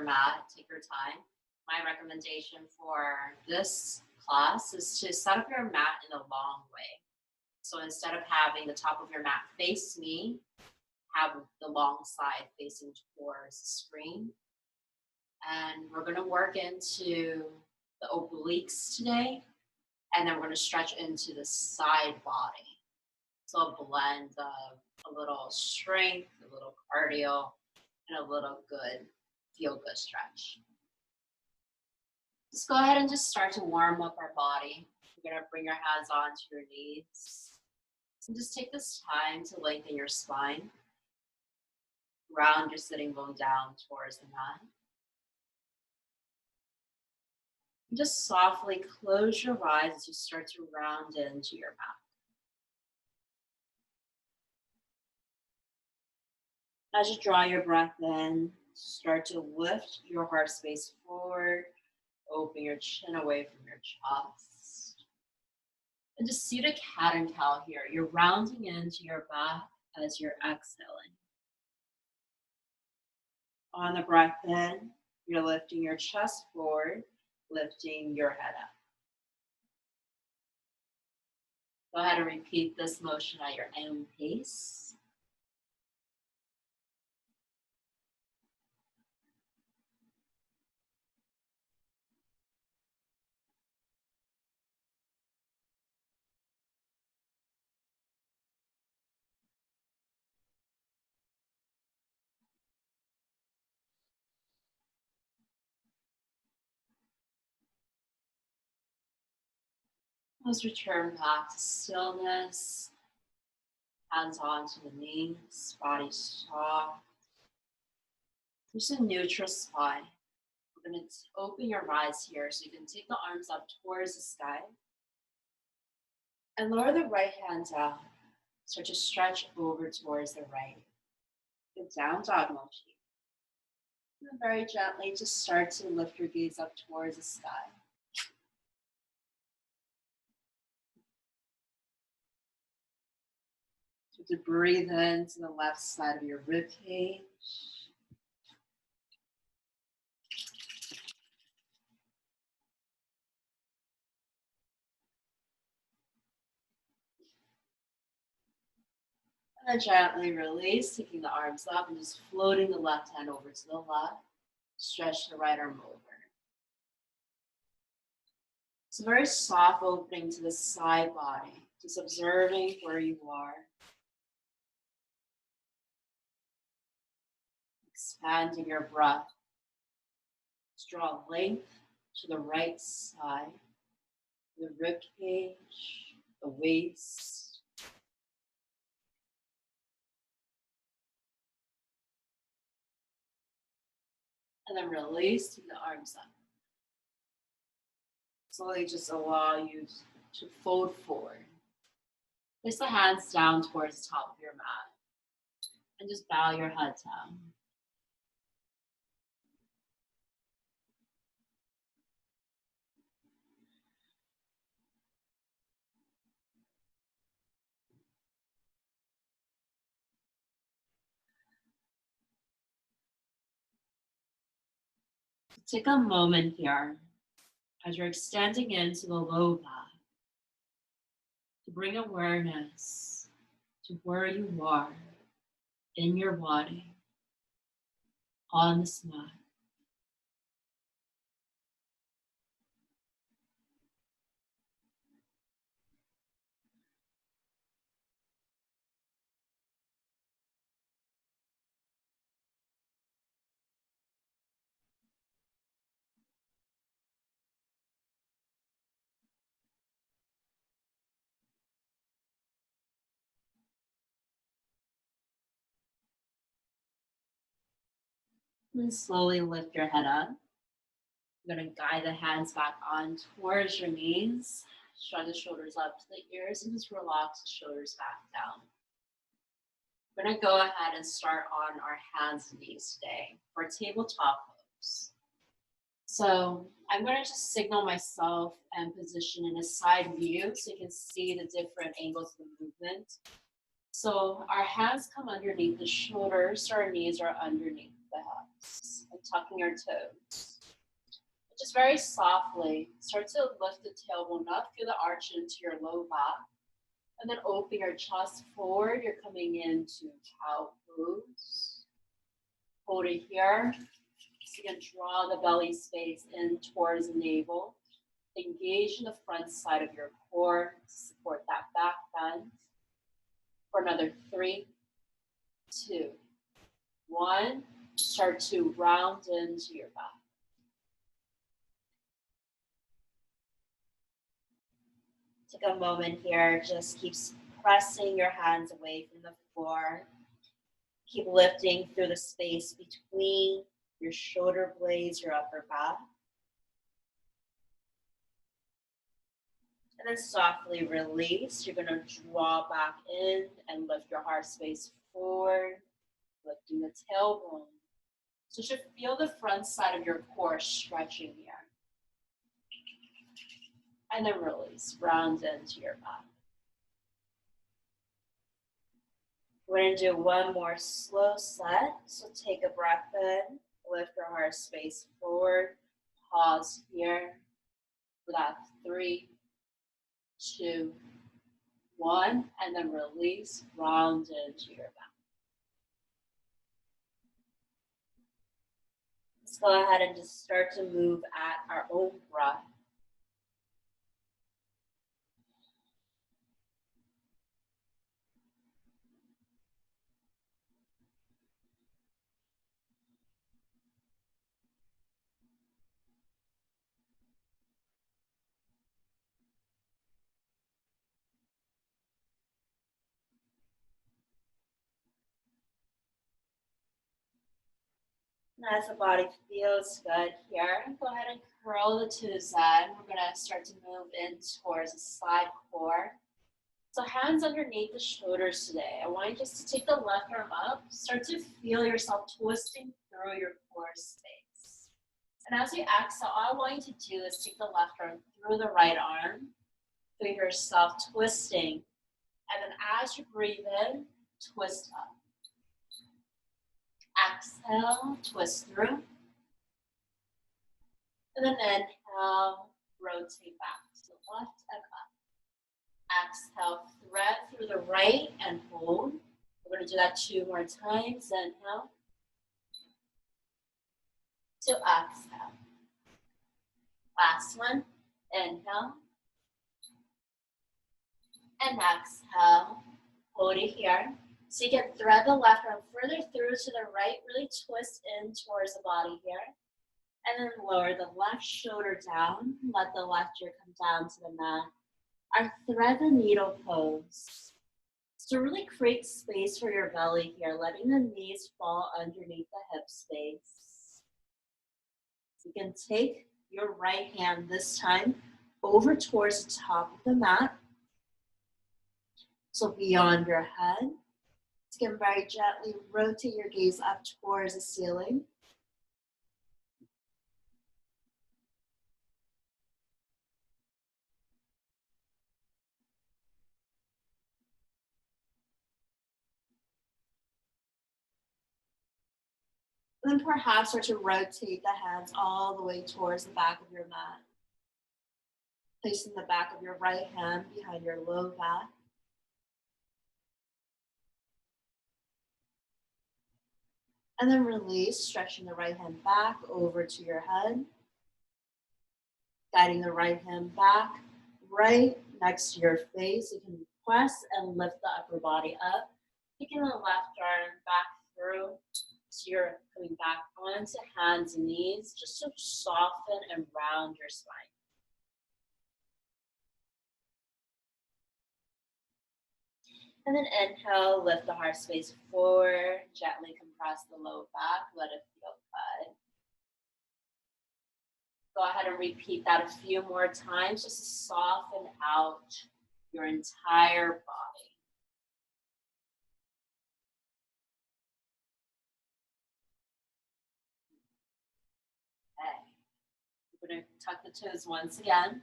mat, take your time. My recommendation for this class is to set up your mat in a long way. So instead of having the top of your mat face me, have the long side facing towards the screen. And we're going to work into the obliques today, and then we're going to stretch into the side body. So a blend of a little strength, a little cardio, and a little good feel-good stretch. Just go ahead and just start to warm up our body. You're going to bring your hands onto your knees. And just take this time to lengthen your spine. Round your sitting bone down towards the mat. And just softly close your eyes as you start to round into your mat. As you draw your breath in, start to lift your heart space forward, open your chin away from your chest. And just see the cat and cow here. You're rounding into your back as you're exhaling. On the breath in, you're lifting your chest forward, lifting your head up. Go ahead and repeat this motion at your own pace. Let's return back to stillness. Hands onto the knees, body soft. There's a neutral spine. We're going to open your eyes here so you can take the arms up towards the sky. And lower the right hand down. Start to stretch over towards the right. Good down dog motion. And very gently just start to lift your gaze up towards the sky. To breathe into the left side of your rib cage. And then gently release, taking the arms up and just floating the left hand over to the left. Stretch the right arm over. It's a very soft opening to the side body. Just observing where you are. Expanding your breath. Just draw length to the right side, the rib cage, the waist. And then release to the arms up. Slowly just allow you to fold forward. Place the hands down towards the top of your mat. And just bow your head down. Take a moment here as you're extending into the low back to bring awareness to where you are in your body on this mat. And slowly lift your head up. You're going to guide the hands back on towards your knees. Shrug the shoulders up to the ears and just relax the shoulders back down. We're going to go ahead and start on our hands and knees today for a tabletop pose. So I'm going to just signal myself and position in a side view so you can see the different angles of the movement. So our hands come underneath the shoulders, so our knees are underneath the hips and tucking your toes. Just very softly, start to lift the tailbone up, feel the arch into your low back, and then open your chest forward. You're coming into cow pose. Hold it here. So you can draw the belly space in towards the navel. Engage in the front side of your core to support that back bend. For another 3, 2, 1. Start to round into your back. Take a moment here, just keep pressing your hands away from the floor. Keep lifting through the space between your shoulder blades, your upper back. And then softly release. You're going to draw back in and lift your heart space forward, lifting the tailbone. So you should feel the front side of your core stretching here. And then release, round into your back. We're going to do one more slow set. So take a breath in, lift your heart space forward, pause here for that 3, 2, 1, and then release, round into your back. Let's go ahead and just start to move at our own breath. And as the body feels good here, go ahead and curl the toes in. We're going to start to move in towards the side core. So hands underneath the shoulders today. I want you just to take the left arm up, start to feel yourself twisting through your core space. And as you exhale, all I want you to do is take the left arm through the right arm, feel yourself twisting. And then as you breathe in, twist up. Exhale, twist through. And then inhale, rotate back to the left and up. Exhale, thread through the right and hold. We're going to do that 2 more times. Inhale to exhale. Last one. Inhale. And exhale. Hold it here. So you can thread the left arm further through to the right. Really twist in towards the body here. And then lower the left shoulder down. Let the left ear come down to the mat. Our thread the needle pose. So really create space for your belly here, letting the knees fall underneath the hip space. You can take your right hand this time over towards the top of the mat. So beyond your head. You can very gently rotate your gaze up towards the ceiling. And then perhaps start to rotate the hands all the way towards the back of your mat. Placing the back of your right hand behind your low back. And then release, stretching the right hand back over to your head. Guiding the right hand back, right next to your face. You can press and lift the upper body up. Taking the left arm back through. So you're coming back onto hands and knees just to soften and round your spine. And then inhale, lift the heart space forward, gently compress the low back, let it feel good. Go ahead and repeat that a few more times just to soften out your entire body. Okay. We're going to tuck the toes once again.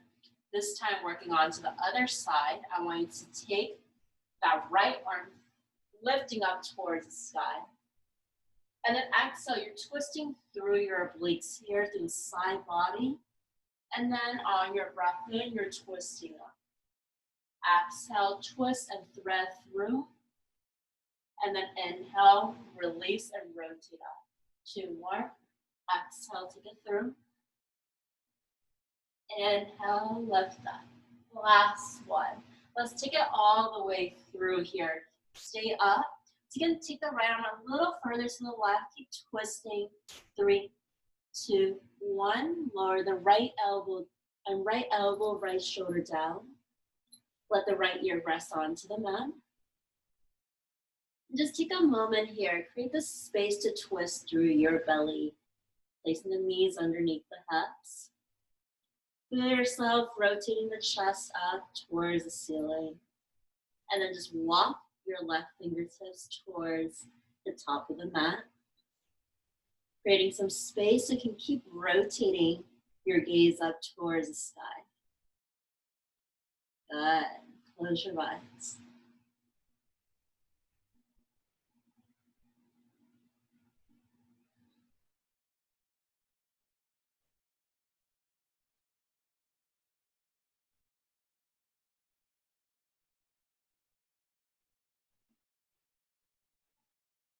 This time working on to the other side. I want you to take that right arm lifting up towards the sky. And then exhale, you're twisting through your obliques here, through the side body. And then on your breath in, you're twisting up. Exhale, twist and thread through. And then inhale, release and rotate up. 2 more. Exhale, take it through. Inhale, lift up. Last one. Let's take it all the way through here. Stay up. So you can take the right arm a little further to the left. Keep twisting. 3, 2, 1. Lower the right elbow, right shoulder down. Let the right ear rest onto the mat. And just take a moment here. Create the space to twist through your belly. Placing the knees underneath the hips. Feel yourself rotating the chest up towards the ceiling. And then just walk your left fingertips towards the top of the mat. Creating some space so you can keep rotating your gaze up towards the sky. Good. Close your eyes.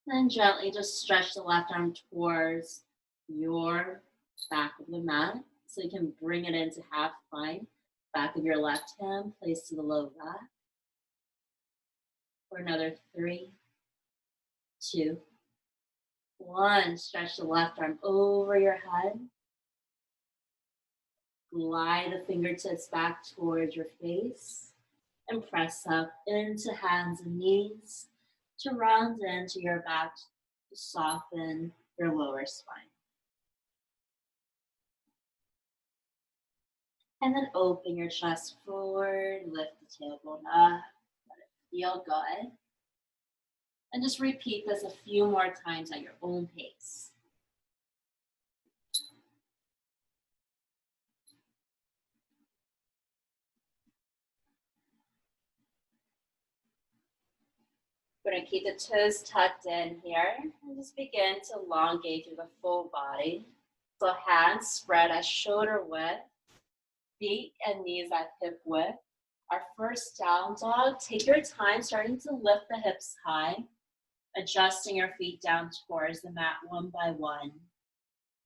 Then gently just stretch the left arm towards your back of the mat. So you can bring it into half bind. Back of your left hand, place to the low back. For another 3, 2, 1. Stretch the left arm over your head. Glide the fingertips back towards your face. And press up into hands and knees to round into your back to soften your lower spine. And then open your chest forward, lift the tailbone up, let it feel good. And just repeat this a few more times at your own pace. We're gonna keep the toes tucked in here and just begin to elongate through the full body. So hands spread at shoulder width, feet and knees at hip width. Our first down dog, take your time starting to lift the hips high, adjusting your feet down towards the mat one by one,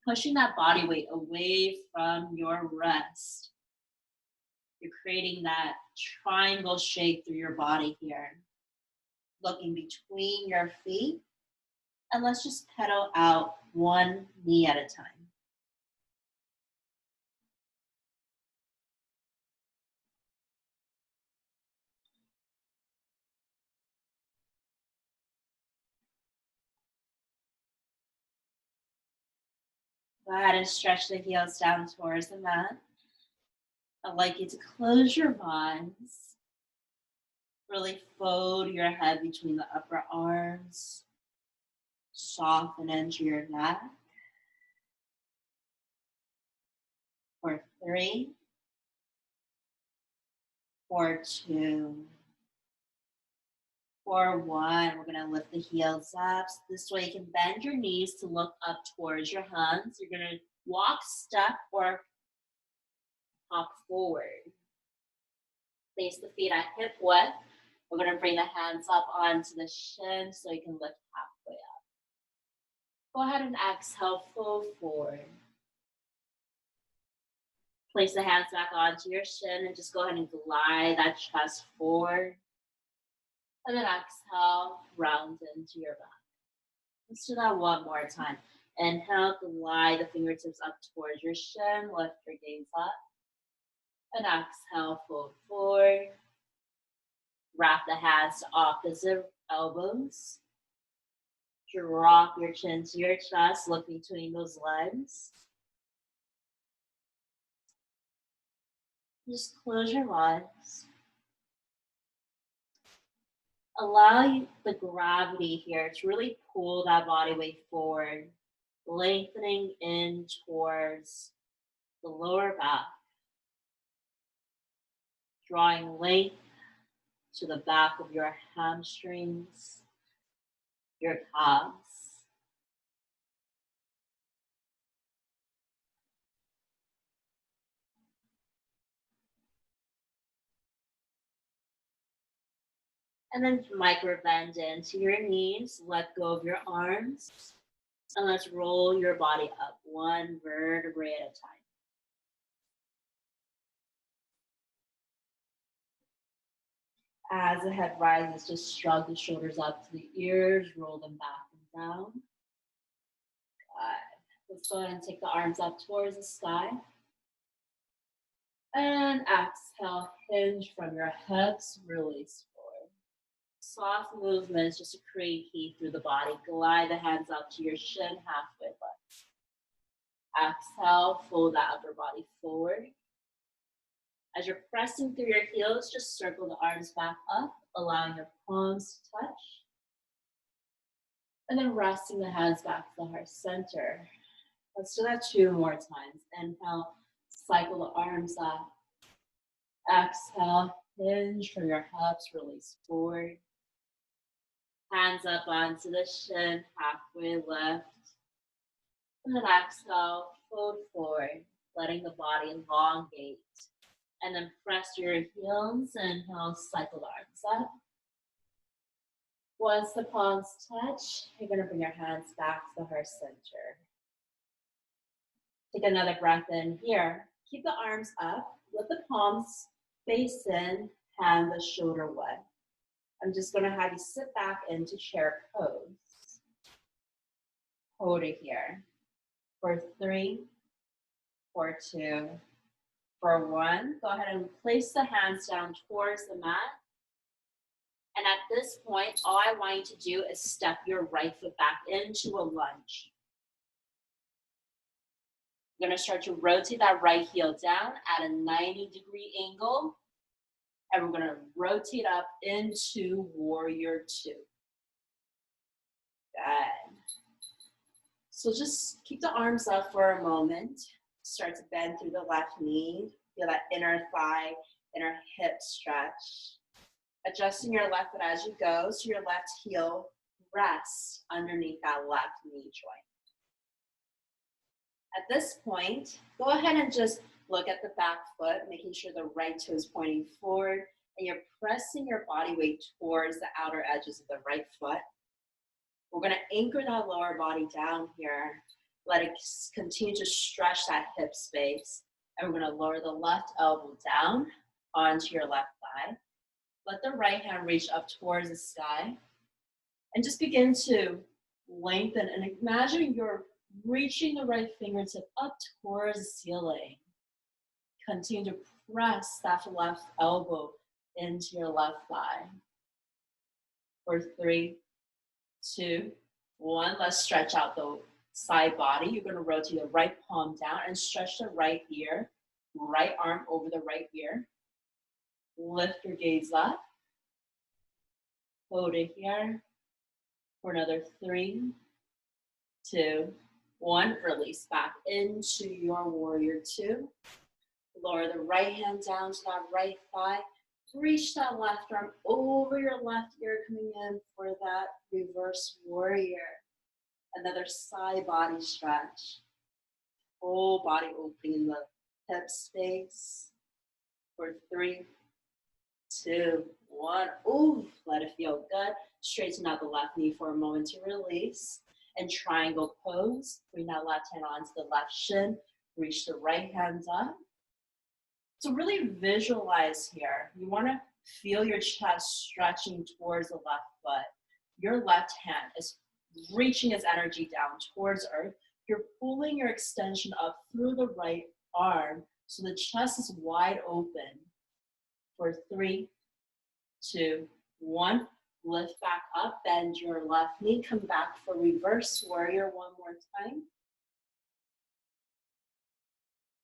pushing that body weight away from your wrist. You're creating that triangle shape through your body here. Looking between your feet, and let's just pedal out one knee at a time. Go ahead and stretch the heels down towards the mat. I'd like you to close your eyes. Really fold your head between the upper arms. Soften into your neck. For 3, for 2, for 1. We're gonna lift the heels up. So this way you can bend your knees to look up towards your hands. You're gonna walk, step, or hop forward. Place the feet at hip width. We're going to bring the hands up onto the shin so you can lift halfway up. Go ahead and exhale, fold forward. Place the hands back onto your shin and just go ahead and glide that chest forward. And then exhale, round into your back. Let's do that one more time. Inhale, glide the fingertips up towards your shin, lift your gaze up. And exhale, fold forward. Wrap the hands to opposite elbows. Drop your chin to your chest. Look between those legs. Just close your eyes. Allow the gravity here to really pull that body weight forward, lengthening in towards the lower back. Drawing length to the back of your hamstrings, your calves. And then micro bend into your knees, let go of your arms, and let's roll your body up one vertebrae at a time. As the head rises, just shrug the shoulders up to the ears, roll them back and down. Good. Let's go ahead and take the arms up towards the sky. And exhale, hinge from your hips, release forward. Soft movements just to create heat through the body. Glide the hands up to your shin, halfway lift. Exhale, fold that upper body forward. As you're pressing through your heels, just circle the arms back up, allowing your palms to touch. And then resting the hands back to the heart center. Let's do that 2 more times. Inhale, cycle the arms up. Exhale, hinge from your hips, release forward. Hands up onto the shin, halfway lift. And then exhale, fold forward, letting the body elongate. And then press your heels, inhale, cycle the arms up. Once the palms touch, you're gonna bring your hands back to the heart center. Take another breath in here. Keep the arms up, let the palms face in, hand the shoulder width. I'm just gonna have you sit back into chair pose. Hold it here. For 3, for 2, for 1. Go ahead and place the hands down towards the mat. And at this point, all I want you to do is step your right foot back into a lunge. You're gonna start to rotate that right heel down at a 90-degree angle. And we're gonna rotate up into warrior 2. Good. So just keep the arms up for a moment. Start to bend through the left knee. Feel that inner thigh, inner hip stretch. Adjusting your left foot as you go so your left heel rests underneath that left knee joint. At this point, go ahead and just look at the back foot, making sure the right toe is pointing forward, and you're pressing your body weight towards the outer edges of the right foot. We're gonna anchor that lower body down here. Let it continue to stretch that hip space. And we're gonna lower the left elbow down onto your left thigh. Let the right hand reach up towards the sky. And just begin to lengthen and imagine you're reaching the right fingertip up towards the ceiling. Continue to press that left elbow into your left thigh. For 3, 2, 1. Let's stretch out the side body. You're going to rotate the right palm down and stretch the right ear, right arm over the right ear. Lift your gaze up. Hold it here for another 3, 2, 1. Release back into your warrior 2. Lower the right hand down to that right thigh. Reach that left arm over your left ear, coming in for that reverse warrior. Another side body stretch. Whole body opening in the hip space. For 3, 2, 1. Ooh, let it feel good. Straighten out the left knee for a moment to release. And triangle pose. Bring that left hand onto the left shin. Reach the right hand up. So really visualize here. You want to feel your chest stretching towards the left foot. Your left hand is reaching its energy down towards earth. You're pulling your extension up through the right arm so the chest is wide open. For 3, 2, 1. Lift back up, bend your left knee, come back for reverse warrior one more time.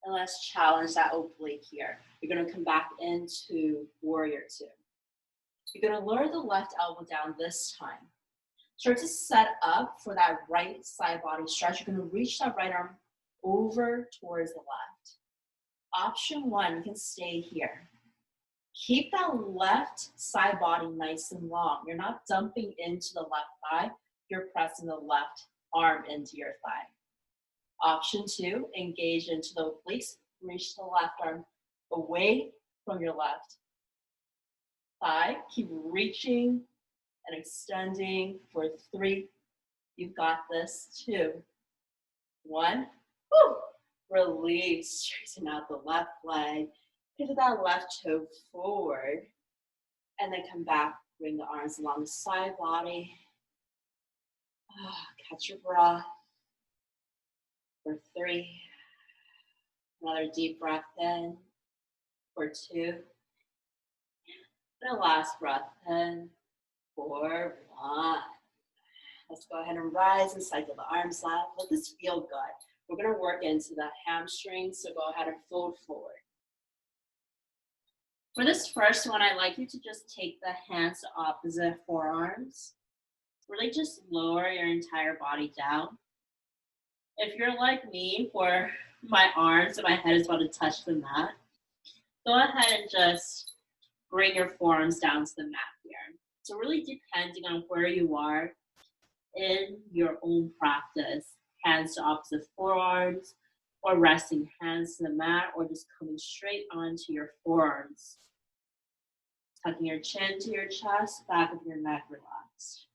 And let's challenge that oblique here. You're gonna come back into warrior 2. You're gonna lower the left elbow down this time. Start to set up for that right side body stretch. You're gonna reach that right arm over towards the left. Option 1, you can stay here. Keep that left side body nice and long. You're not dumping into the left thigh. You're pressing the left arm into your thigh. Option 2, engage into the obliques. Reach the left arm away from your left. 5. Keep reaching and extending for 3. You've got this. 2, 1. Woo! Release. Straighten out the left leg. Pivot that left toe forward. And then come back. Bring the arms along the side body. Catch your breath. For 3. Another deep breath in. For 2. And a last breath in. For 1. Let's go ahead and rise and cycle the arms out. Let this feel good. We're going to work into the hamstrings, so go ahead and fold forward. For this first one, I'd like you to just take the hands to opposite forearms. Really just lower your entire body down. If you're like me, where my arms and my head is about to touch the mat, go ahead and just bring your forearms down to the mat here. So really depending on where you are in your own practice, hands to opposite forearms, or resting hands to the mat, or just coming straight onto your forearms. Tucking your chin to your chest, back of your neck relaxed.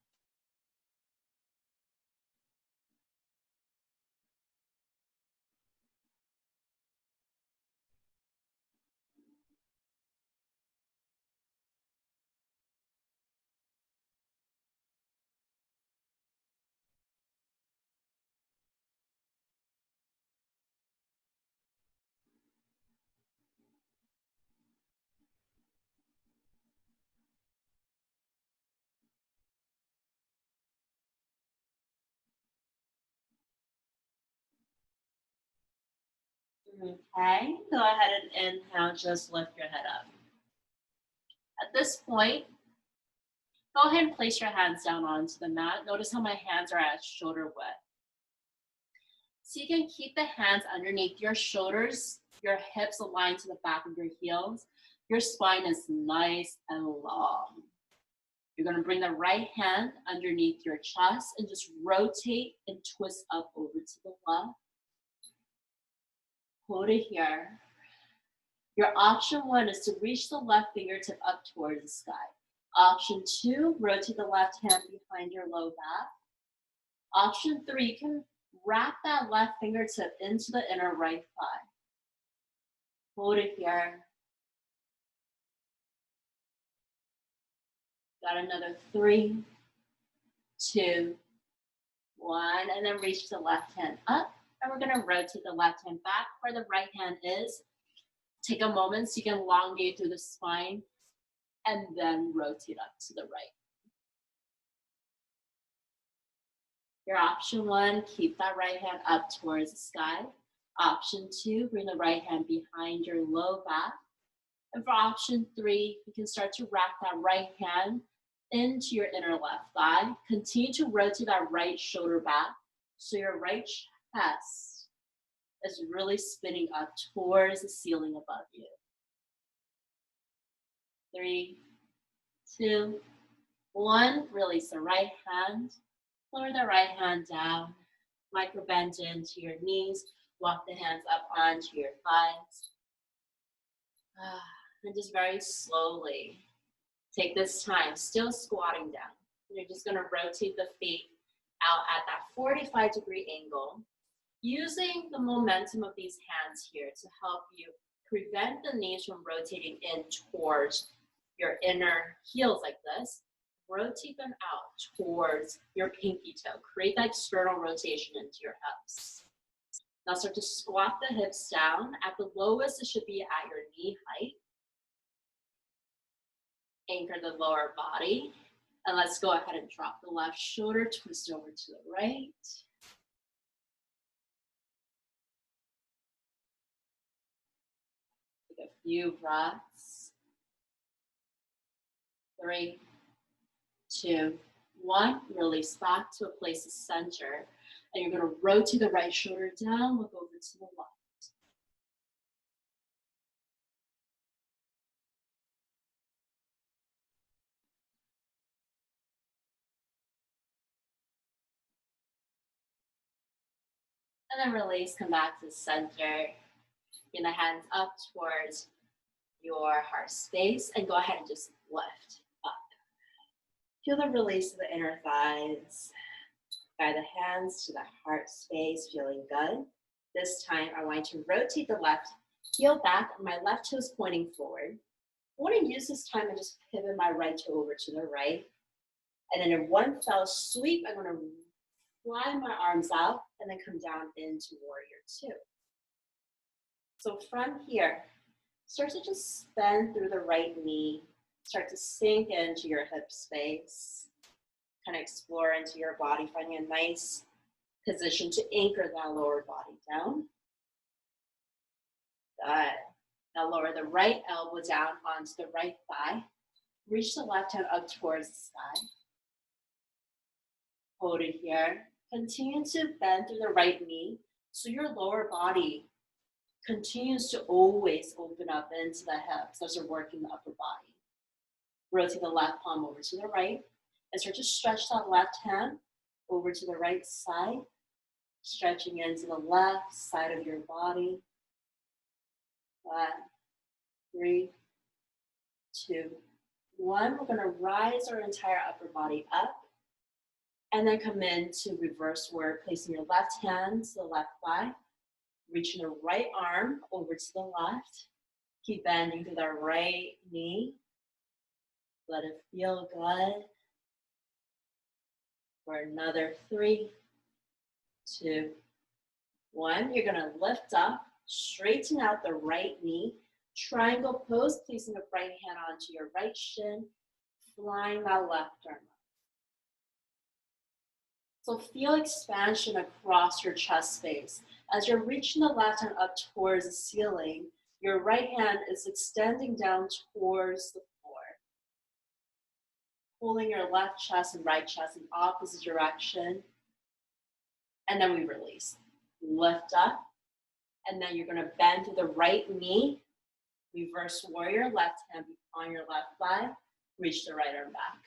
Okay, go ahead and inhale, just lift your head up. At this point, go ahead and place your hands down onto the mat. Notice how my hands are at shoulder width. So you can keep the hands underneath your shoulders, your hips aligned to the back of your heels. Your spine is nice and long. You're going to bring the right hand underneath your chest and just rotate and twist up over to the left. Hold it here. Your option 1 is to reach the left fingertip up towards the sky. Option 2, rotate the left hand behind your low back. Option 3, you can wrap that left fingertip into the inner right thigh. Hold it here. Got another 3, 2, 1, and then reach the left hand up. And we're going to rotate the left hand back where the right hand is. Take a moment so you can elongate through the spine and then rotate up to the right. Your option 1, keep that right hand up towards the sky. Option 2, bring the right hand behind your low back. And for option 3, you can start to wrap that right hand into your inner left thigh. Continue to rotate that right shoulder back so your right chest is really spinning up towards the ceiling above you. 3, 2, 1. Release the right hand. Lower the right hand down. Micro bend into your knees. Walk the hands up onto your thighs. And just very slowly take this time, still squatting down. You're just going to rotate the feet out at that 45-degree angle, using the momentum of these hands here to help you prevent the knees from rotating in towards your inner heels like this. Rotate them out towards your pinky toe. Create that external rotation into your hips. Now start to squat the hips down. At the lowest, it should be at your knee height. Anchor the lower body. And let's go ahead and drop the left shoulder, twist over to the right. Take a few breaths. 3, 2, 1. Release back to a place of center. And you're going to rotate the right shoulder down, look over to the left. And then release, come back to center. Bring the hands up towards your heart space and go ahead and just lift up. Feel the release of the inner thighs. Guide the hands to the heart space, feeling good. This time, I want you to rotate the left heel back, and my left toe is pointing forward. I want to use this time and just pivot my right toe over to the right. And then in one fell sweep, I'm going to fly my arms out and then come down into warrior two. So from here, start to just bend through the right knee. Start to sink into your hip space. Kind of explore into your body, finding a nice position to anchor that lower body down. Good. Now lower the right elbow down onto the right thigh. Reach the left hand up towards the sky. Hold it here. Continue to bend through the right knee so your lower body continues to always open up into the hips as you're working the upper body. Rotate the left palm over to the right and start to stretch that left hand over to the right side, stretching into the left side of your body. 5, 3, 2, 1. We're going to rise our entire upper body up and then come into reverse warrior, placing your left hand to the left thigh, reaching the right arm over to the left. Keep bending through the right knee. Let it feel good. For another 3, 2, 1. You're going to lift up, straighten out the right knee, triangle pose, placing the right hand onto your right shin, flying that left arm up. So feel expansion across your chest space. As you're reaching the left hand up towards the ceiling, your right hand is extending down towards the floor. Pulling your left chest and right chest in opposite direction. And then we release. Lift up. And then you're going to bend to the right knee. Reverse warrior, left hand on your left thigh. Reach the right arm back.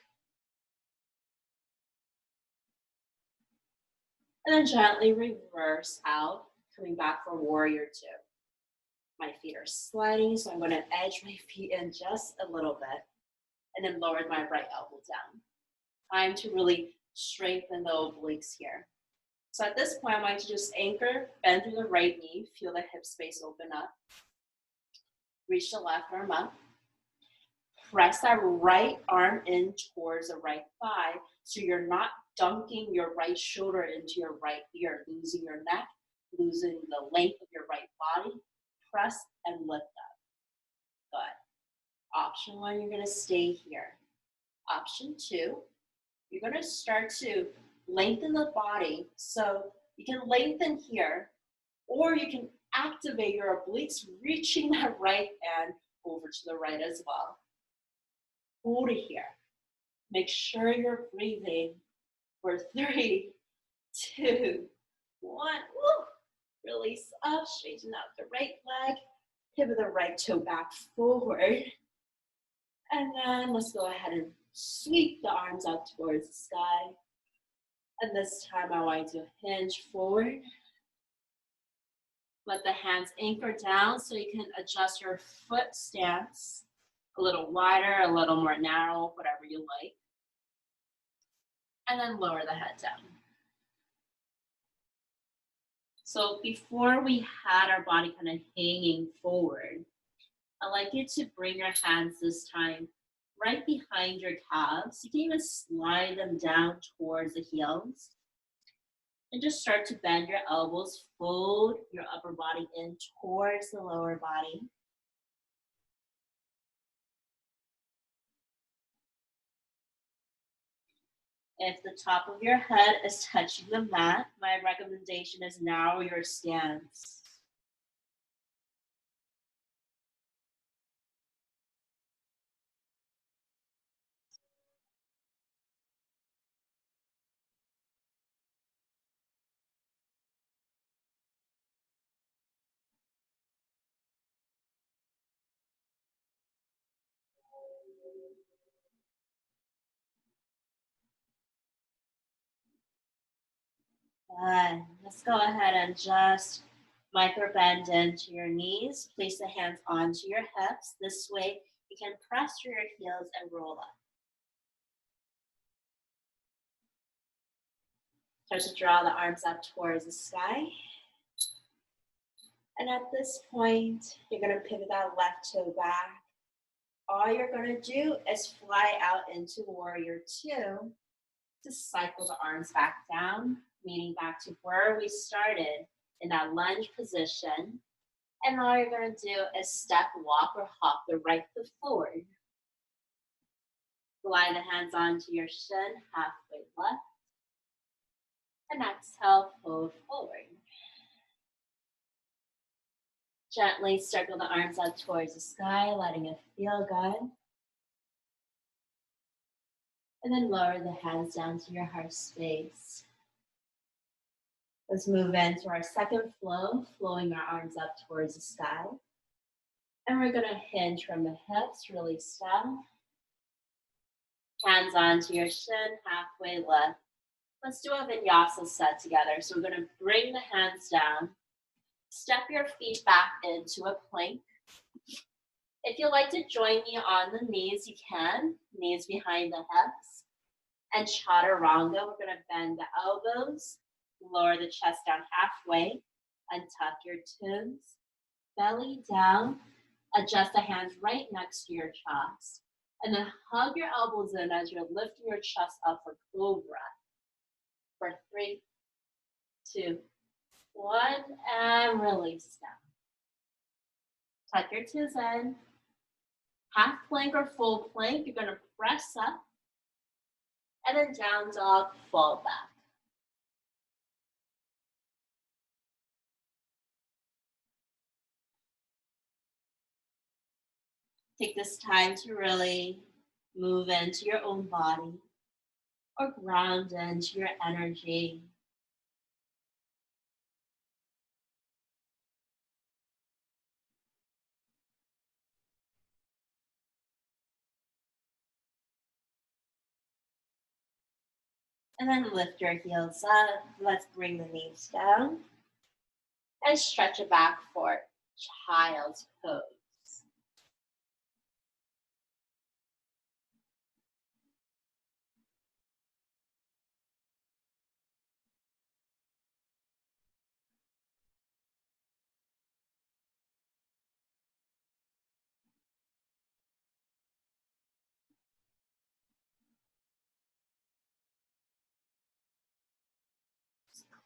And then gently reverse out, coming back for warrior two. My feet are sliding, so I'm going to edge my feet in just a little bit. And then lower my right elbow down. Time to really strengthen the obliques here. So at this point, I want you to just anchor, bend through the right knee, feel the hip space open up. Reach the left arm up. Press that right arm in towards the right thigh so you're not dunking your right shoulder into your right ear, losing your neck, losing the length of your right body. Press and lift up. Good. Option one, you're going to stay here. Option two, you're going to start to lengthen the body. So you can lengthen here, or you can activate your obliques, reaching that right hand over to the right as well. Hold it here. Make sure you're breathing for 3, 2, 1. Woo. Release up, straighten out the right leg, pivot the right toe back forward. And then let's go ahead and sweep the arms up towards the sky. And this time I want you to hinge forward. Let the hands anchor down so you can adjust your foot stance a little wider, a little more narrow, whatever you like. And then lower the head down. So before we had our body kind of hanging forward, I'd like you to bring your hands this time right behind your calves. You can even slide them down towards the heels. And just start to bend your elbows, fold your upper body in towards the lower body. If the top of your head is touching the mat, my recommendation is narrow your stance. Let's go ahead and just micro bend into your knees. Place the hands onto your hips. This way You can press through your heels and roll up. Start to draw the arms up towards the sky. And at this point, you're going to pivot that left toe back. All you're going to do is fly out into warrior two to cycle the arms back down, meaning back to where we started in that lunge position. And all you're going to do is step, walk, or hop the right foot forward. Glide the hands onto your shin, halfway left. And exhale, fold forward. Gently circle the arms up towards the sky, letting it feel good. And then lower the hands down to your heart space. Let's move into our second flow, flowing our arms up towards the sky. And we're going to hinge from the hips, release down. Hands onto your shin, halfway left. Let's do a vinyasa set together. So we're going to bring the hands down. Step your feet back into a plank. If you'd like to join me on the knees, you can. Knees behind the hips. And chaturanga, we're going to bend the elbows, lower the chest down halfway, untuck your toes, belly down, adjust the hands right next to your chest, and then hug your elbows in as you're lifting your chest up for cobra. For 3, 2, 1, and release down. Tuck your toes in. Half plank or full plank, you're going to press up. And then down dog, fall back. Take this time to really move into your own body or ground into your energy. And then lift your heels up. Let's bring the knees down. And stretch it back for child's pose.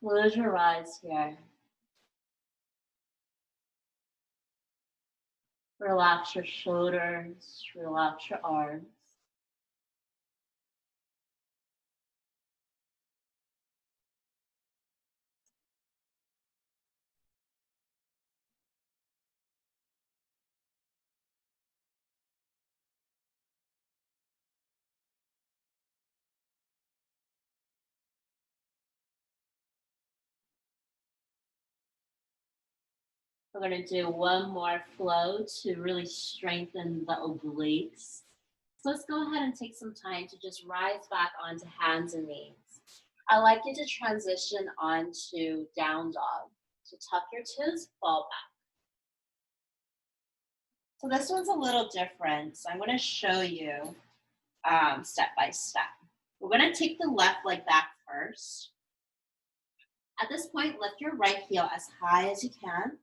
Close your eyes here. Relax your shoulders, relax your arms. We're going to do one more flow to really strengthen the obliques. So let's go ahead and take some time to just rise back onto hands and knees. I'd like you to transition onto down dog. So tuck your toes, fall back. So this one's a little different. So I'm going to show you step by step. We're going to take the left leg back first. At this point, lift your right heel as high as you can.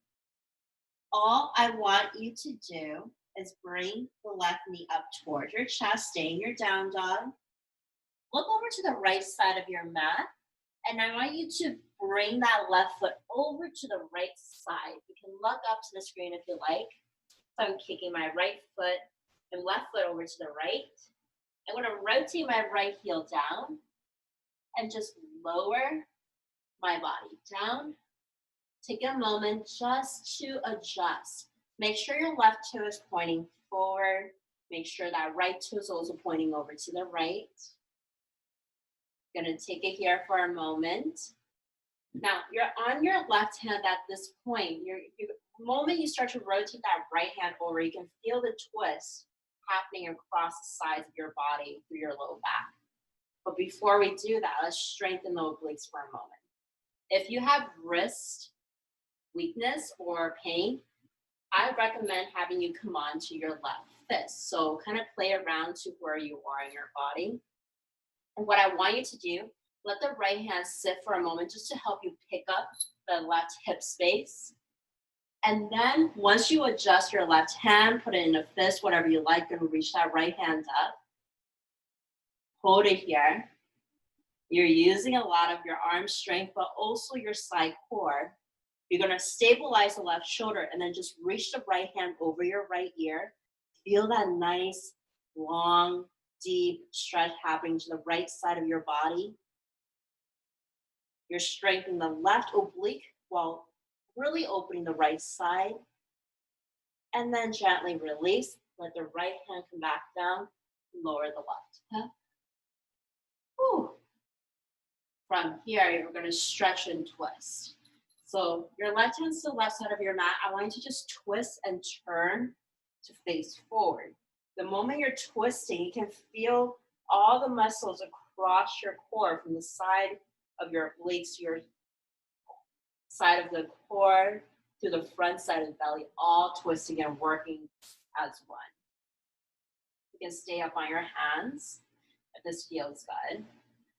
All I want you to do is bring the left knee up towards your chest, stay in your down dog. Look over to the right side of your mat, and I want you to bring that left foot over to the right side. You can look up to the screen if you like. So I'm kicking my right foot and left foot over to the right. I'm going to rotate my right heel down and just lower my body down. Take a moment just to adjust. Make sure your left toe is pointing forward. Make sure that right toe is also pointing over to the right. I'm going to take it here for a moment. Now, you're on your left hand at this point. The moment you start to rotate that right hand over, you can feel the twist happening across the sides of your body through your low back. But before we do that, let's strengthen the obliques for a moment. If you have wrist weakness or pain, I recommend having you come on to your left fist. So kind of play around to where you are in your body. And what I want you to do, let the right hand sit for a moment just to help you pick up the left hip space. And then once you adjust your left hand, put it in a fist, whatever you like, and reach that right hand up. Hold it here. You're using a lot of your arm strength, but also your side core. You're gonna stabilize the left shoulder and then just reach the right hand over your right ear. Feel that nice, long, deep stretch happening to the right side of your body. You're strengthening the left oblique while really opening the right side. And then gently release. Let the right hand come back down. Lower the left. Okay? Whew. From here, you're going to stretch and twist. So your left hand's to the left side of your mat. I want you to just twist and turn to face forward. The moment you're twisting, you can feel all the muscles across your core from the side of your obliques to your side of the core to the front side of the belly, all twisting and working as one. You can stay up on your hands if this feels good.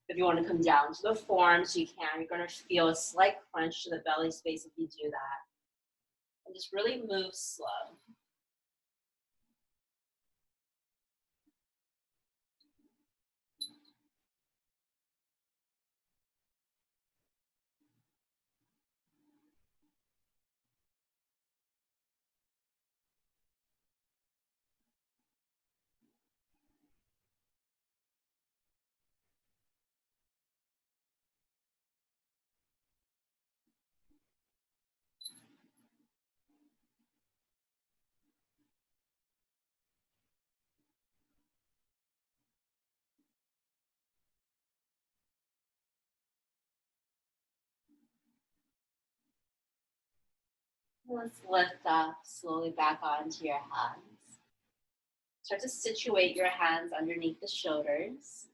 If you want to come down to the forearms, you can. You're going to feel a slight crunch to the belly space if you do that. And just really move slow. Let's lift up slowly back onto your hands. Start to situate your hands underneath the shoulders.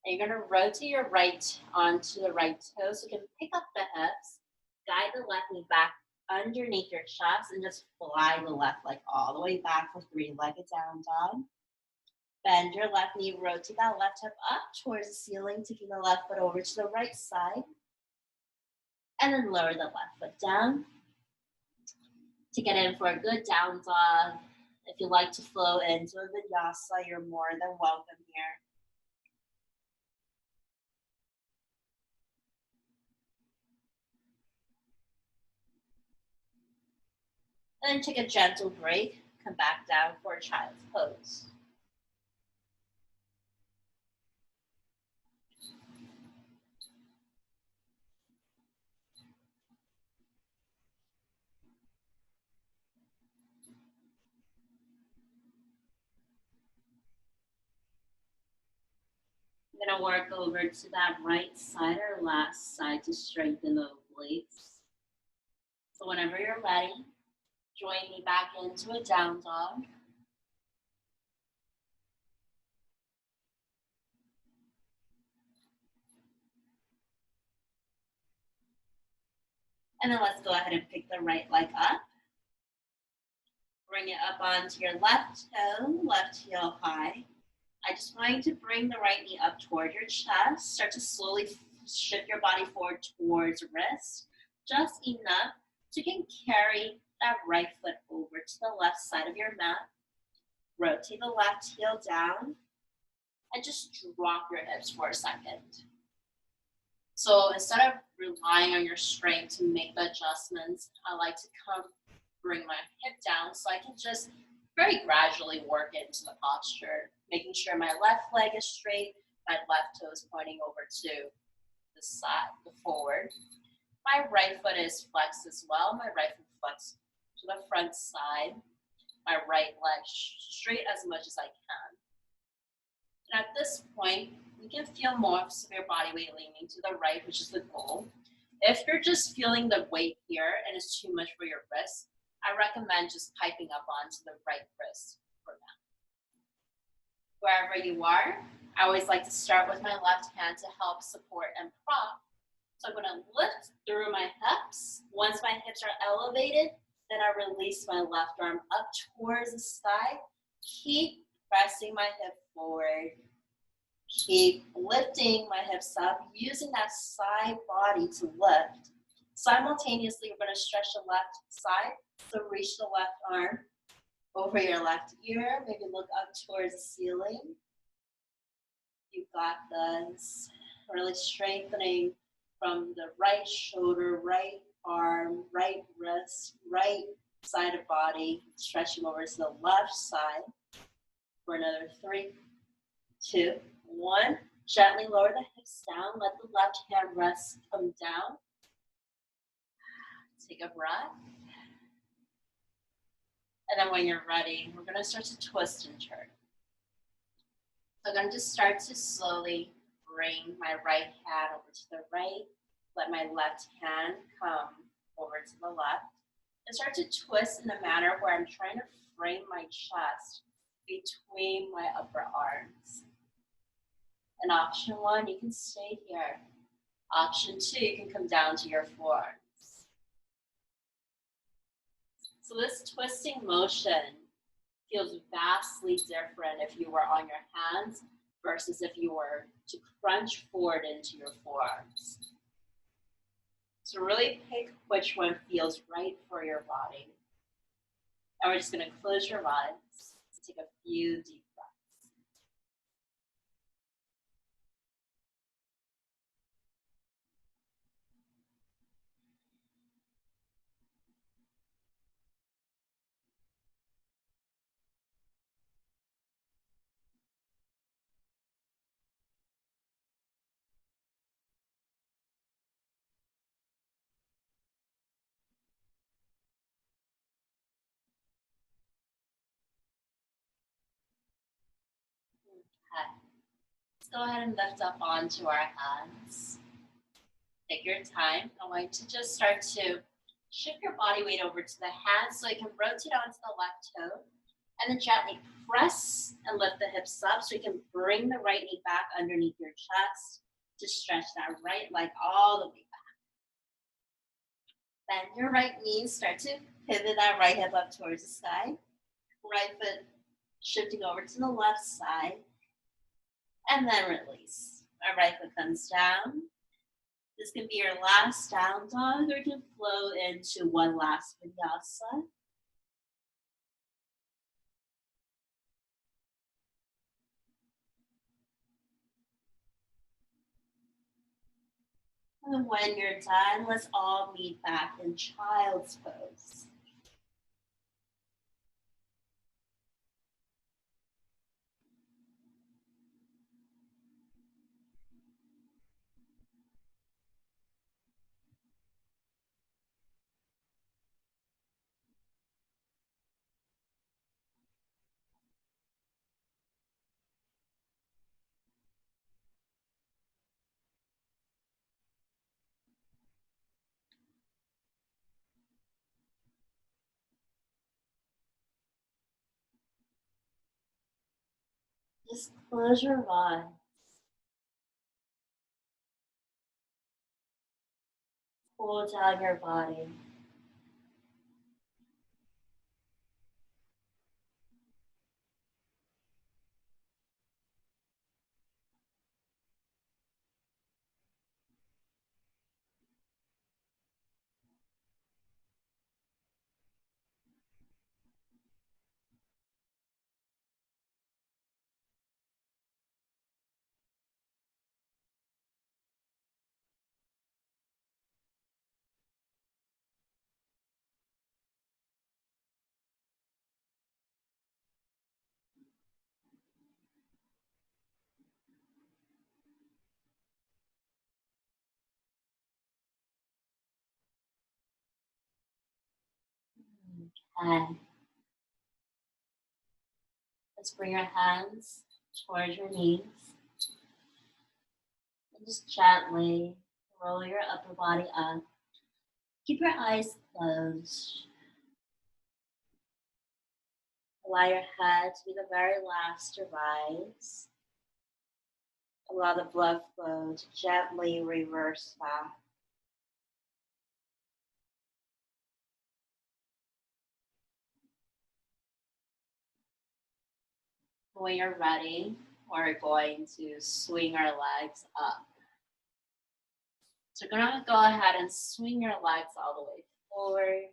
And you're going to rotate your right onto the right toe so you can pick up the hips, guide the left knee back underneath your chest, and just fly the left leg all the way back for three-legged down dog. Bend your left knee, rotate that left hip up towards the ceiling, taking the left foot over to the right side. And then lower the left foot down. Take it in for a good down dog. If you like to flow into a vinyasa, you're more than welcome here. And then take a gentle break. Come back down for a child's pose. I'm going to work over to that right side or last side to strengthen the obliques. So whenever you're ready, join me back into a down dog. And then let's go ahead and pick the right leg up. Bring it up onto your left toe, left heel high. I just want you to bring the right knee up toward your chest. Start to slowly shift your body forward towards wrist, just enough so you can carry that right foot over to the left side of your mat. Rotate the left heel down and just drop your hips for a second. So instead of relying on your strength to make the adjustments, I like to bring my hip down so I can just very gradually work into the posture, making sure my left leg is straight, my left toe is pointing over to the side, the forward. My right foot is flexed as well. My right foot flexed to the front side. My right leg straight as much as I can. And at this point, you can feel more of your body weight leaning to the right, which is the goal. If you're just feeling the weight here and it's too much for your wrist, I recommend just piping up onto the right wrist for now. Wherever you are, I always like to start with my left hand to help support and prop. So I'm going to lift through my hips. Once my hips are elevated, Then I release my left arm up towards the sky. Keep pressing my hip forward. Keep lifting my hips up, using that side body to lift. Simultaneously, we're going to stretch the left side. So reach the left arm over your left ear. Maybe look up towards the ceiling. You've got this. Really strengthening from the right shoulder, right arm, right wrist, right side of body. Stretching over to the left side for another 3, 2, 1. Gently lower the hips down. Let the left hand rest, come down. Take a breath. And then when you're ready, we're going to start to twist and turn. So I'm going to just start to slowly bring my right hand over to the right. Let my left hand come over to the left. And start to twist in a manner where I'm trying to frame my chest between my upper arms. And option 1, you can stay here. Option 2, you can come down to your forearms. So this twisting motion feels vastly different if you were on your hands versus if you were to crunch forward into your forearms. So really pick which one feels right for your body. And we're just going to close your eyes and take a few deep breaths. Okay. Let's go ahead and lift up onto our hands. Take your time. I want you to just start to shift your body weight over to the hands so you can rotate onto the left toe. And then gently press and lift the hips up so you can bring the right knee back underneath your chest to stretch that right leg all the way back. Bend your right knee, start to pivot that right hip up towards the sky. Right foot shifting over to the left side. And then release. Our right foot comes down. This can be your last down dog, or you can flow into one last vinyasa. And when you're done, let's all meet back in child's pose. Just close your eyes. Pull down your body. Okay. Let's bring your hands towards your knees. And just gently roll your upper body up. Keep your eyes closed. Allow your head to be the very last to rise. Allow the blood flow to gently reverse back. When you're ready, we're going to swing our legs up. So you're gonna go ahead and swing your legs all the way forward.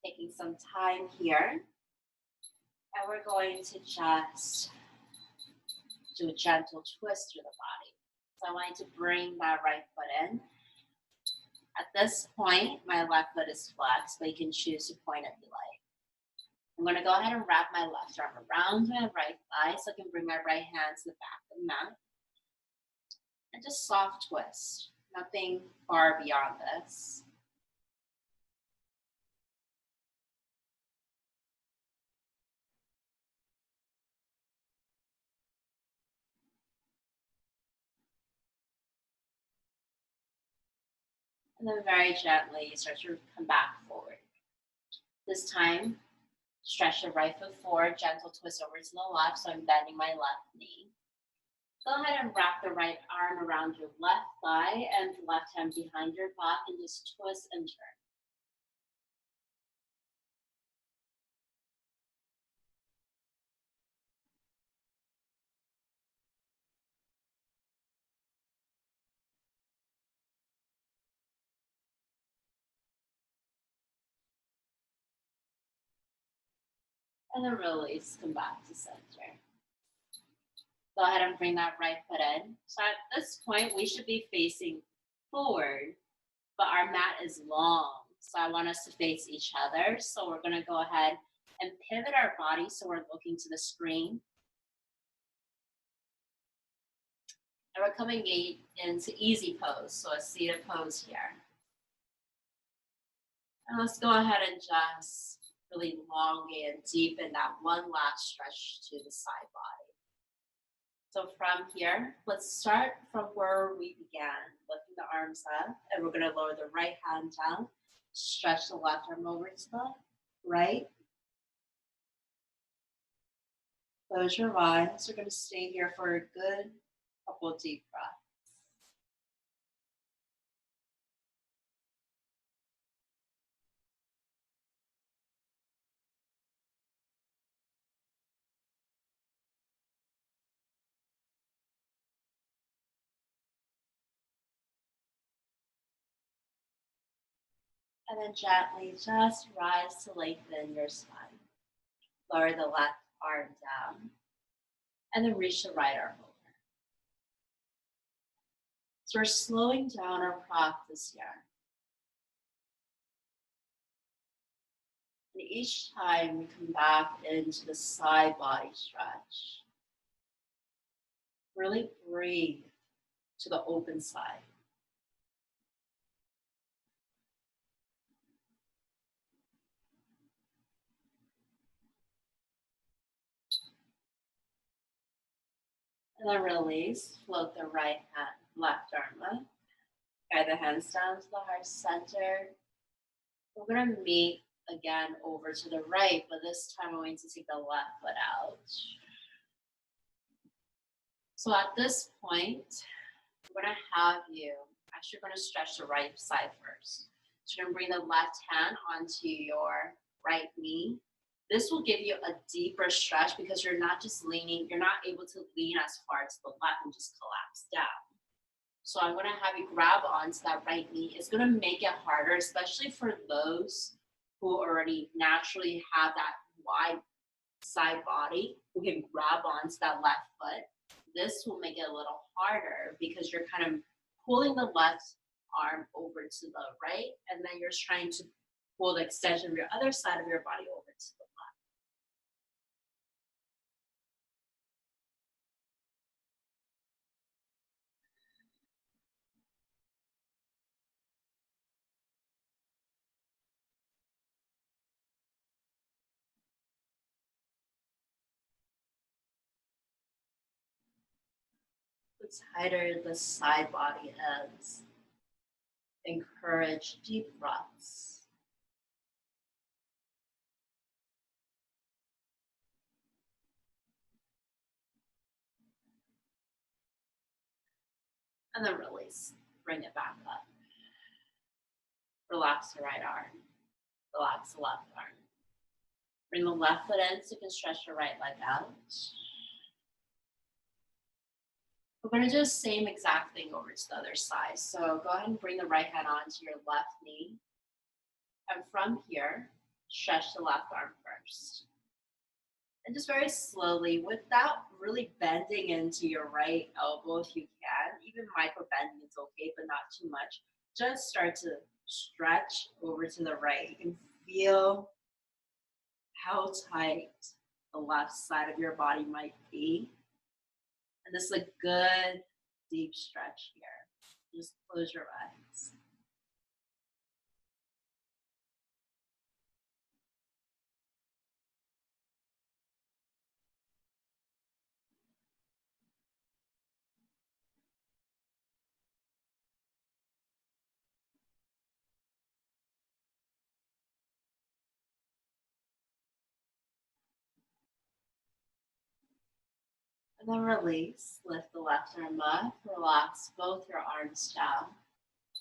Taking some time here. And we're going to just do a gentle twist through the body. So I want you to bring that right foot in. At this point, my left foot is flexed, but you can choose to point if you like. I'm going to go ahead and wrap my left arm around my right thigh so I can bring my right hand to the back of the mat. And just soft twist, nothing far beyond this. And then very gently start to come back forward. This time, stretch the right foot forward, gentle twist over to the left, so I'm bending my left knee. Go ahead and wrap the right arm around your left thigh and the left hand behind your back and just twist and turn. And then release, come back to center. Go ahead and bring that right foot in. So at this point, we should be facing forward, but our mat is long. So I want us to face each other. So we're gonna go ahead and pivot our body so we're looking to the screen. And we're coming into easy pose, so a seated pose here. And let's go ahead and just really elongate and deepen that one last stretch to the side body. So from here, let's start from where we began, lifting the arms up, and we're gonna lower the right hand down, stretch the left arm over to the right. Close your eyes. We're gonna stay here for a good couple of deep breaths. And then gently just rise to lengthen your spine. Lower the left arm down. And then reach the right arm over. So we're slowing down our practice here. And each time we come back into the side body stretch, really breathe to the open side. And then release, float the right hand, left arm up. Guide the hands down to the heart center. We're gonna meet again over to the right, but this time I'm going to take the left foot out. So at this point, we're gonna have you, actually gonna stretch the right side first. So you're gonna bring the left hand onto your right knee. This will give you a deeper stretch because you're not just leaning, you're not able to lean as far to the left and just collapse down. So I'm gonna have you grab onto that right knee. It's gonna make it harder, especially for those who already naturally have that wide side body, who can grab onto that left foot. This will make it a little harder because you're kind of pulling the left arm over to the right, and then you're trying to pull the extension of your other side of your body over to the left. The tighter the side body is, encourage deep breaths. And then release. Bring it back up. Relax the right arm. Relax the left arm. Bring the left foot in so you can stretch your right leg out. We're going to do the same exact thing over to the other side. So go ahead and bring the right hand onto your left knee. And from here, stretch the left arm first. And just very slowly, without really bending into your right elbow if you can. Even micro bending is okay, but not too much. Just start to stretch over to the right. You can feel how tight the left side of your body might be. And this is a good deep stretch here. Just close your eyes. And then release. Lift the left arm up. Relax both your arms down.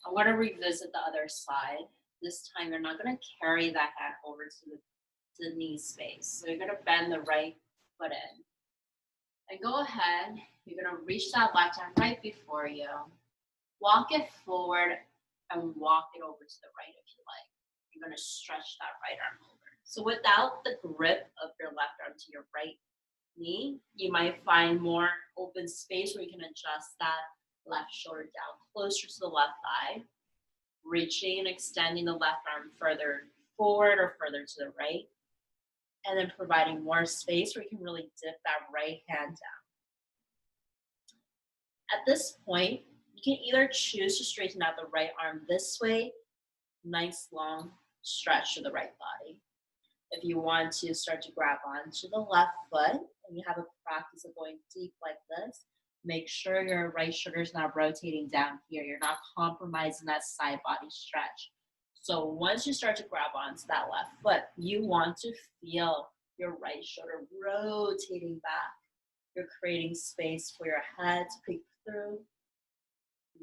I want to revisit the other side. This time you're not going to carry that hand over to the knee space. So you're going to bend the right foot in. And go ahead. You're going to reach that left arm right before you. Walk it forward and walk it over to the right if you like. You're going to stretch that right arm over. So without the grip of your left arm to your right knee, you might find more open space where you can adjust that left shoulder down closer to the left thigh, reaching and extending the left arm further forward or further to the right, and then providing more space where you can really dip that right hand down. At this point, you can either choose to straighten out the right arm this way, nice long stretch to the right body. If you want to start to grab onto the left foot and you have a practice of going deep like this, make sure your right shoulder is not rotating down here. You're not compromising that side body stretch. So once you start to grab onto that left foot, you want to feel your right shoulder rotating back. You're creating space for your head to peek through.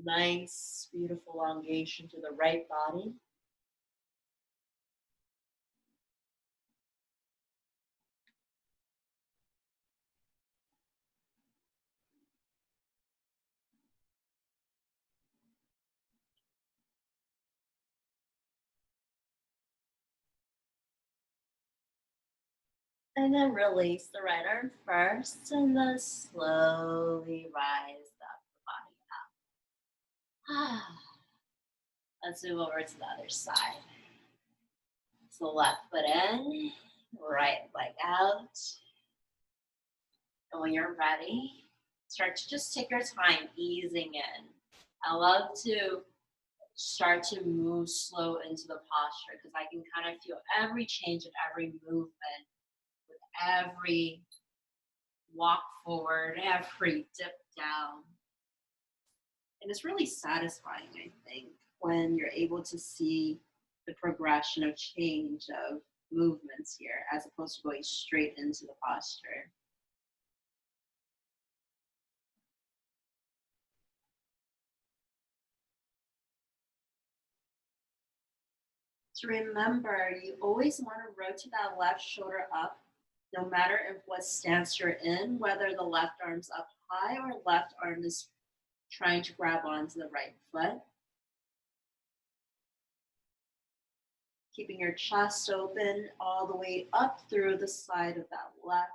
Nice, beautiful elongation to the right body. And then release the right arm first and then slowly rise up the body up. Let's move over to the other side. So left foot in, right leg out. And when you're ready, start to just take your time easing in. I love to start to move slow into the posture because I can kind of feel every change and every movement with every walk forward, every dip down. And it's really satisfying, I think, when you're able to see the progression of change of movements here as opposed to going straight into the posture. So remember, you always want to rotate that left shoulder up, no matter if what stance you're in, whether the left arm's up high or left arm is trying to grab onto the right foot. Keeping your chest open all the way up through the side of that left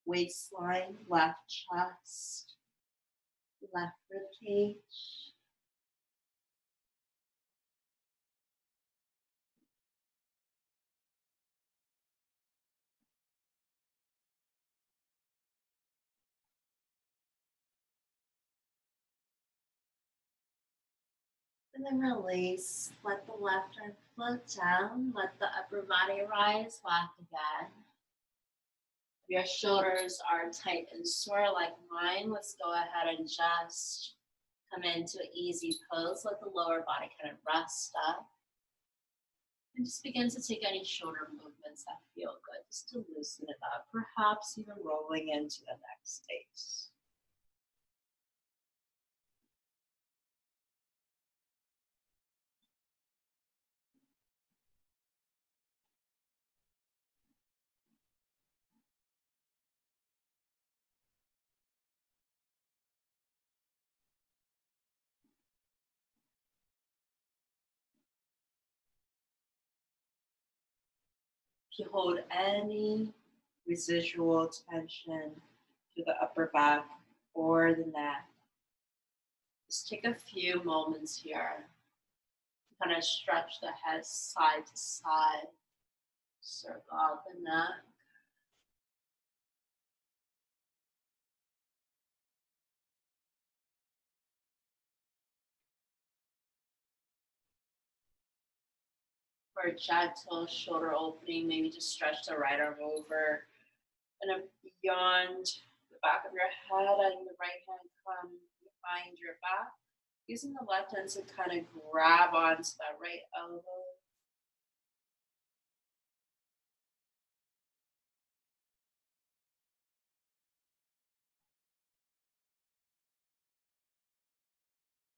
waistline, left chest, left ribcage. And then release. Let the left arm float down. Let the upper body rise back again. If your shoulders are tight and sore like mine, let's go ahead and just come into an easy pose. Let the lower body kind of rest up. And just begin to take any shoulder movements that feel good, just to loosen it up, perhaps even rolling into the next space. If you hold any residual tension to the upper back or the neck, just take a few moments here. Kind of stretch the head side to side, circle out the neck. For a gentle shoulder opening, maybe just stretch the right arm over and beyond the back of your head, and the right hand come behind your back. Using the left hand to kind of grab onto that right elbow.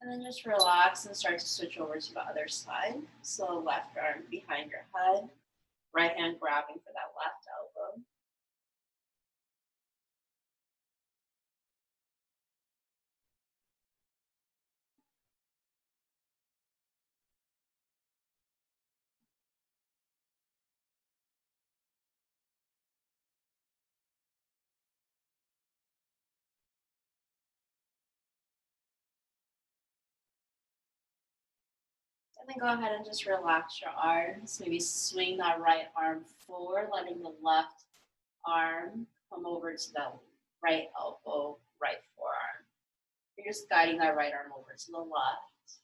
And then just relax and start to switch over to the other side. So left arm behind your head, right hand grabbing for that left elbow. And then go ahead and just relax your arms. Maybe swing that right arm forward, letting the left arm come over to the right elbow, right forearm. You're just guiding that right arm over to the left.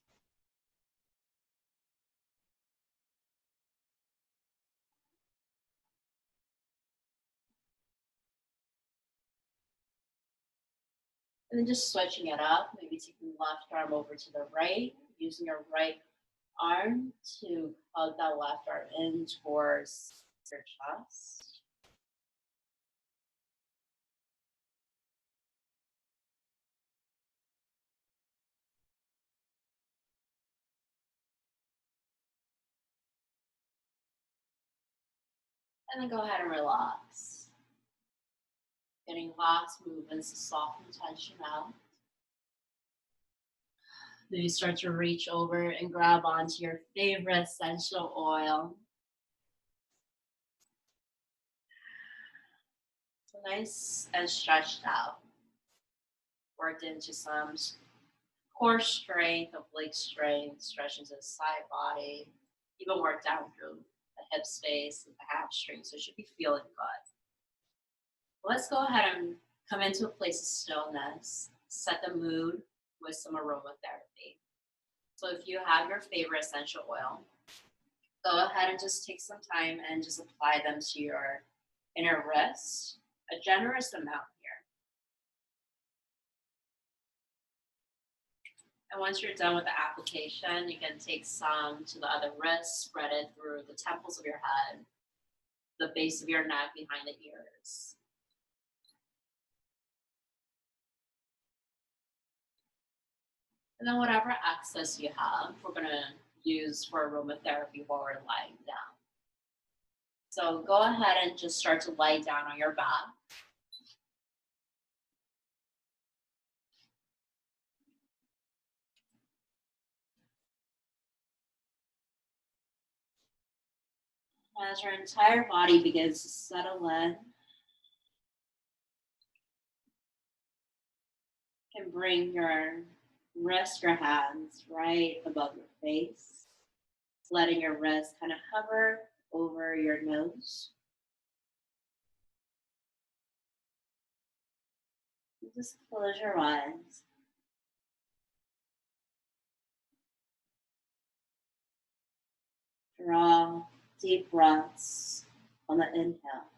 And then just switching it up, maybe taking the left arm over to the right, using your right arm to hug that left arm in towards your chest. And then go ahead and relax. Getting last movements to soften tension out. Then you start to reach over and grab onto your favorite essential oil. So nice and stretched out. Worked into some core strength, oblique strength, stretch into the side body, even work down through the hip space and the hamstring. So it should be feeling good. Let's go ahead and come into a place of stillness, set the mood with some aromatherapy. So if you have your favorite essential oil, go ahead and just take some time and just apply them to your inner wrist, a generous amount here. And once you're done with the application, you can take some to the other wrist, spread it through the temples of your head, the base of your neck, behind the ears. And then whatever excess you have, we're gonna use for aromatherapy while we're lying down. So go ahead and just start to lie down on your back. As your entire body begins to settle in, you can bring your hands right above your face, letting your wrist kind of hover over your nose. And just close your eyes. Draw deep breaths on the inhale.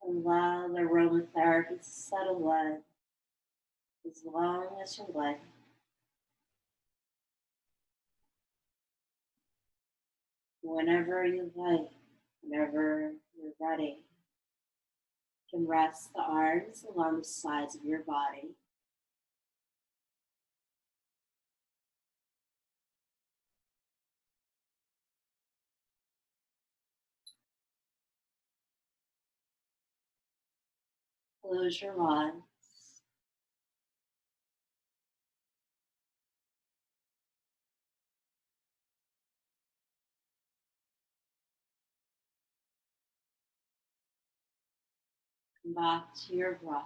Allow the aromatherapy to settle in as long as you like. Whenever you like, whenever you're ready, you can rest the arms along the sides of your body. Close your eyes. Come back to your breath.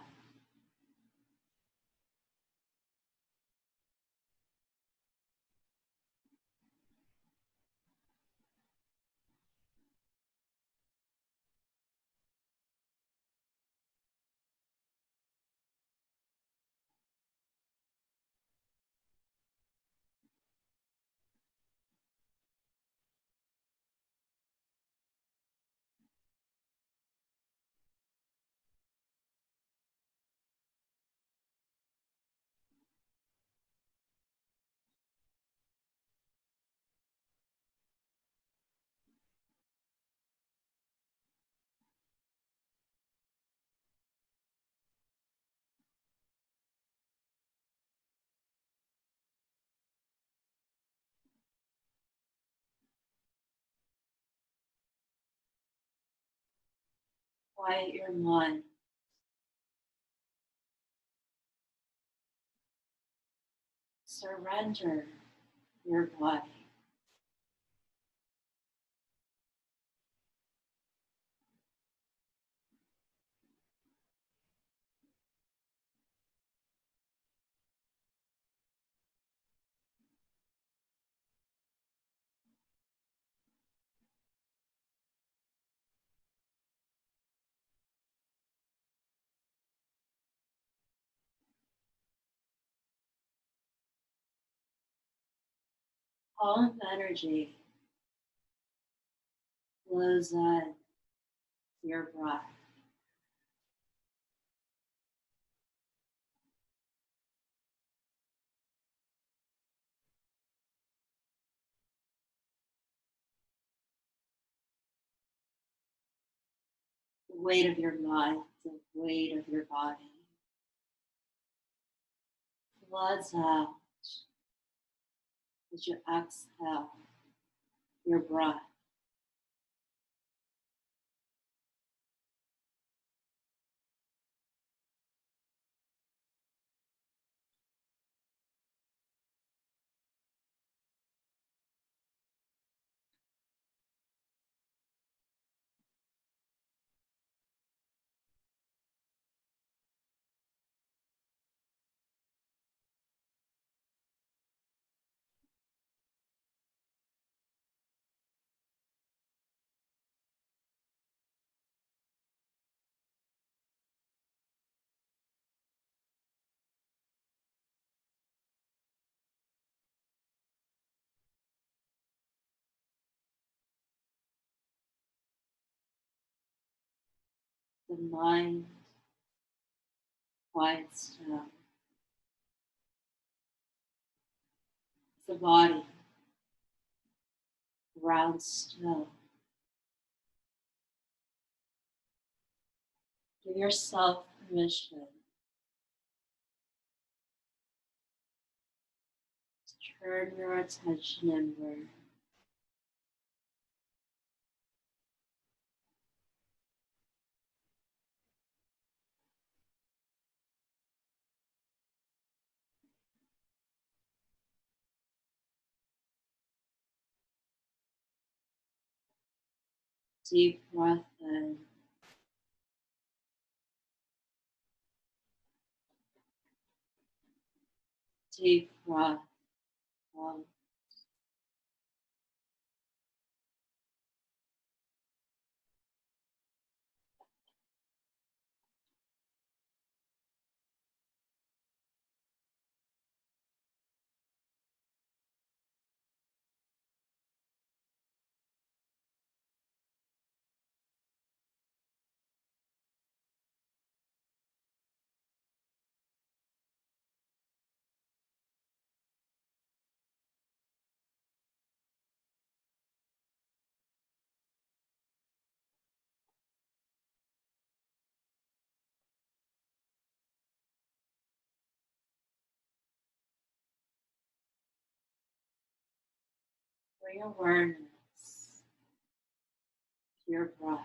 Quiet your mind. Surrender your body. Calm energy flows in your breath. The weight of your mind, the weight of your body floods out as you exhale your breath. The mind quiets down. The body grounds still. Give yourself permission to turn your attention inward. Deep breath in. Deep breath out. Bring awareness to your breath.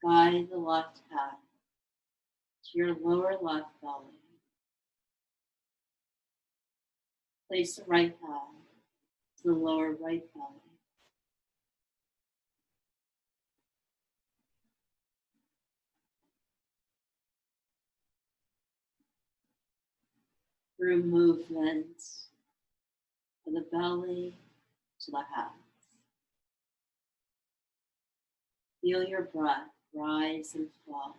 Guide the left hand to your lower left belly. Place the right hand to the lower right belly. Through movement of the belly to the hands. Feel your breath rise and fall.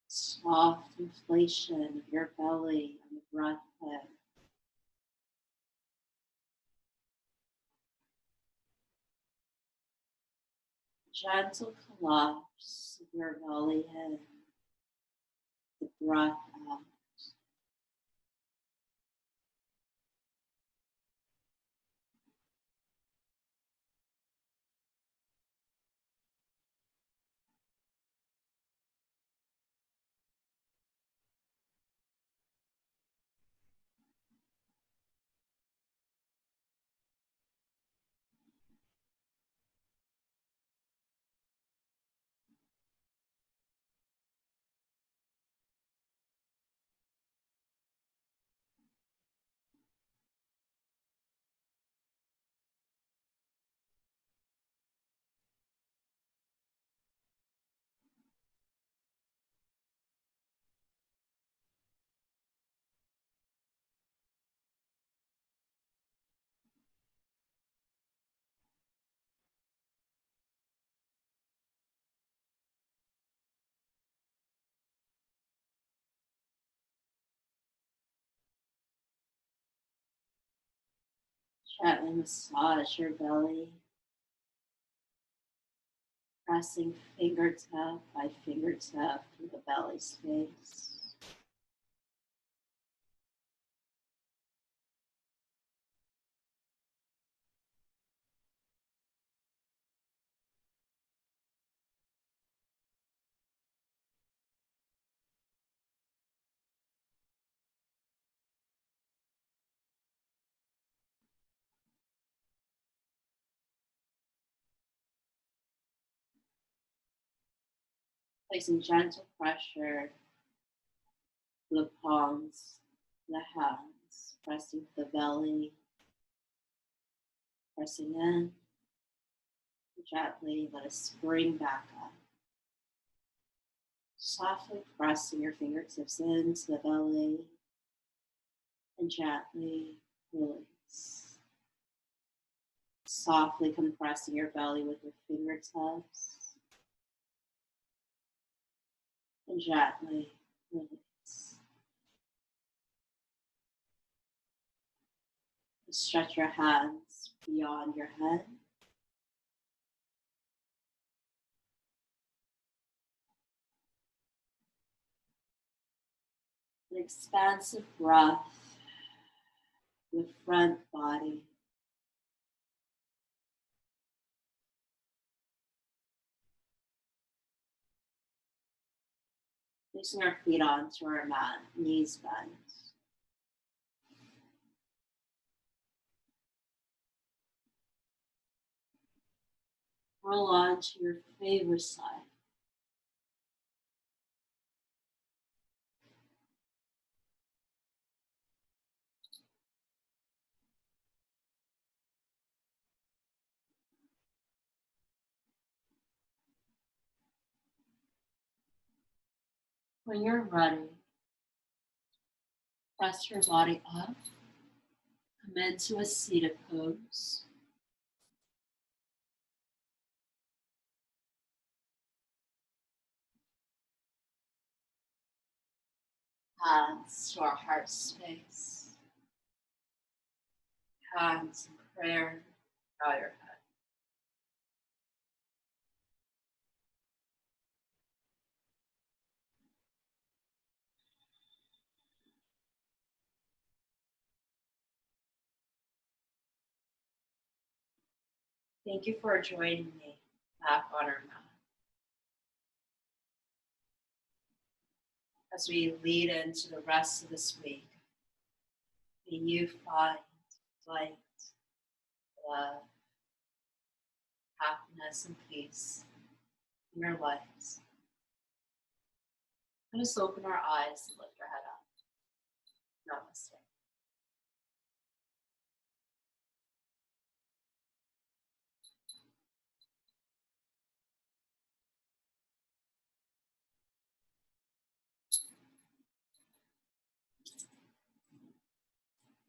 Soft inflation of your belly on the breath head. Gentle collapse of your belly in. The breath out. Gently massage your belly, pressing fingertip by fingertip through the belly space. Placing gentle pressure to the palms, the hands, pressing the belly, pressing in. Gently let us spring back up. Softly pressing your fingertips into the belly and gently release. Softly compressing your belly with your fingertips and gently release. Stretch your hands beyond your head. An expansive breath, the front body. Placing our feet onto our mat, knees bent. Roll on to your favorite side. When you're ready, press your body up, come into a seated pose. Hands to our heart space. Hands in prayer. Bow your head. Thank you for joining me back on our mat as we lead into the rest of this week. May you find light, love, happiness, and peace in your lives. Let us open our eyes and lift your head up. Namaste.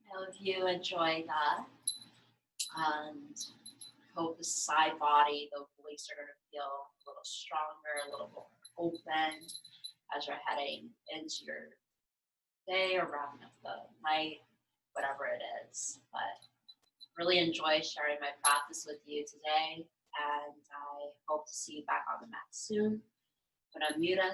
I hope you enjoyed that, and hope the side body, the obliques are going to feel a little stronger, a little more open as you're heading into your day or wrapping up the night, whatever it is. But really enjoy sharing my practice with you today, and I hope to see you back on the mat soon. I'm going to mute us.